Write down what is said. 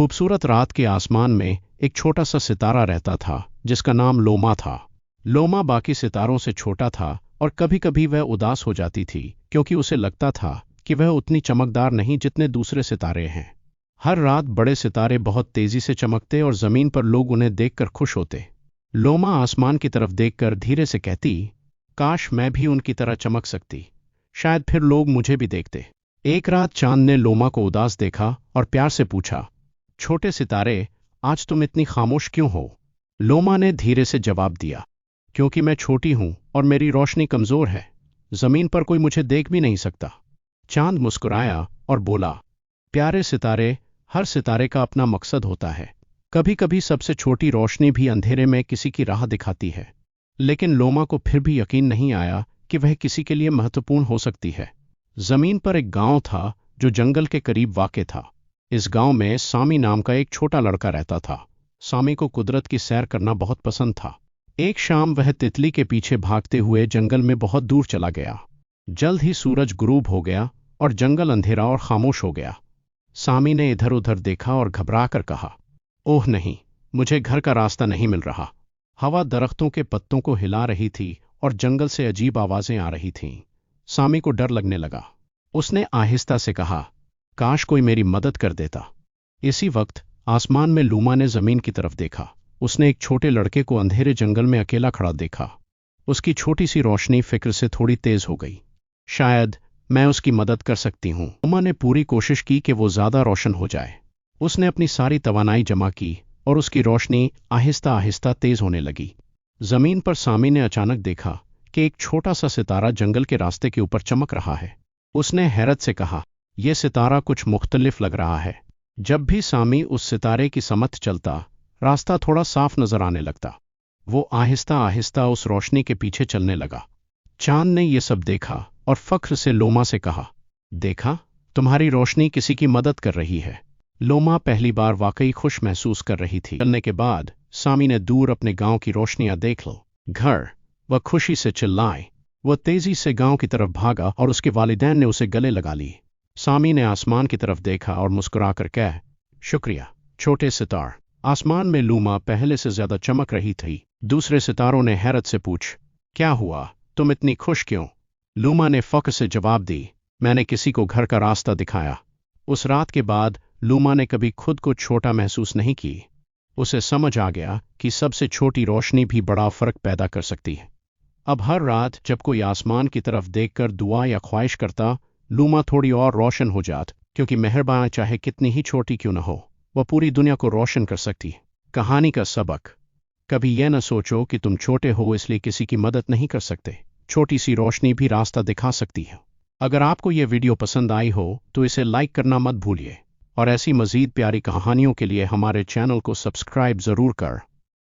खूबसूरत रात के आसमान में एक छोटा सा सितारा रहता था जिसका नाम लोमा था। लोमा बाकी सितारों से छोटा था और कभी-कभी वह उदास हो जाती थी क्योंकि उसे लगता था कि वह उतनी चमकदार नहीं जितने दूसरे सितारे हैं। हर रात बड़े सितारे बहुत तेजी से चमकते और जमीन पर लोग उन्हें देखकर खुश होते। लोमा आसमान की तरफ देखकर धीरे से कहती, काश मैं भी उनकी तरह चमक सकती, शायद फिर लोग मुझे भी देखते। एक रात चांद ने लोमा को उदास देखा और प्यार से पूछा, छोटे सितारे, आज तुम इतनी खामोश क्यों हो? लोमा ने धीरे से जवाब दिया, क्योंकि मैं छोटी हूं और मेरी रोशनी कमजोर है, जमीन पर कोई मुझे देख भी नहीं सकता। चांद मुस्कुराया और बोला, प्यारे सितारे, हर सितारे का अपना मकसद होता है। कभी कभी सबसे छोटी रोशनी भी अंधेरे में किसी की राह दिखाती है। लेकिन लोमा को फिर भी यकीन नहीं आया कि वह किसी के लिए महत्वपूर्ण हो सकती है। जमीन पर एक गांव था जो जंगल के करीब वाक़ था। इस गांव में सामी नाम का एक छोटा लड़का रहता था। सामी को कुदरत की सैर करना बहुत पसंद था। एक शाम वह तितली के पीछे भागते हुए जंगल में बहुत दूर चला गया। जल्द ही सूरज गुरूब हो गया और जंगल अंधेरा और खामोश हो गया। सामी ने इधर उधर देखा और घबराकर कहा, ओह नहीं, मुझे घर का रास्ता नहीं मिल रहा। हवा दरख्तों के पत्तों को हिला रही थी और जंगल से अजीब आवाजें आ रही थीं। सामी को डर लगने लगा। उसने आहिस्ता से कहा, काश कोई मेरी मदद कर देता। इसी वक्त आसमान में लोमा ने जमीन की तरफ देखा। उसने एक छोटे लड़के को अंधेरे जंगल में अकेला खड़ा देखा। उसकी छोटी सी रोशनी फिक्र से थोड़ी तेज हो गई। शायद मैं उसकी मदद कर सकती हूँ। लोमा ने पूरी कोशिश की कि वो ज्यादा रोशन हो जाए। उसने अपनी सारी तवानाई जमा की और उसकी रोशनी आहिस्ता आहिस्ता तेज होने लगी। जमीन पर सामी ने अचानक देखा कि एक छोटा सा सितारा जंगल के रास्ते के ऊपर चमक रहा है। उसने हैरत से कहा, यह सितारा कुछ मुख्तलिफ लग रहा है। जब भी सामी उस सितारे की समत चलता, रास्ता थोड़ा साफ नजर आने लगता। वो आहिस्ता आहिस्ता उस रोशनी के पीछे चलने लगा। चांद ने यह सब देखा और फख्र से लोमा से कहा, देखा, तुम्हारी रोशनी किसी की मदद कर रही है। लोमा पहली बार वाकई खुश महसूस कर रही थी। चलने के बाद सामी ने दूर अपने गांव की रोशनियां देख लो घर। वह खुशी से चिल्लाए। वह तेजी से गांव की तरफ भागा और उसके वालिदैन ने उसे गले लगा ली। सामी ने आसमान की तरफ देखा और मुस्कुराकर कहा, शुक्रिया छोटे सितार। आसमान में लोमा पहले से ज्यादा चमक रही थी। दूसरे सितारों ने हैरत से पूछ, क्या हुआ, तुम इतनी खुश क्यों? लोमा ने फख्र से जवाब दी, मैंने किसी को घर का रास्ता दिखाया। उस रात के बाद लोमा ने कभी खुद को छोटा महसूस नहीं की। उसे समझ आ गया कि सबसे छोटी रोशनी भी बड़ा फर्क पैदा कर सकती है। अब हर रात जब कोई आसमान की तरफ देखकर दुआ या ख्वाहिश करता, लोमा थोड़ी और रोशन हो जात, क्योंकि मेहरबान चाहे कितनी ही छोटी क्यों न हो, वह पूरी दुनिया को रोशन कर सकती है। कहानी का सबक, कभी यह न सोचो कि तुम छोटे हो इसलिए किसी की मदद नहीं कर सकते। छोटी सी रोशनी भी रास्ता दिखा सकती है। अगर आपको यह वीडियो पसंद आई हो तो इसे लाइक करना मत भूलिए और ऐसी मज़ीद प्यारी कहानियों के लिए हमारे चैनल को सब्सक्राइब ज़रूर कर।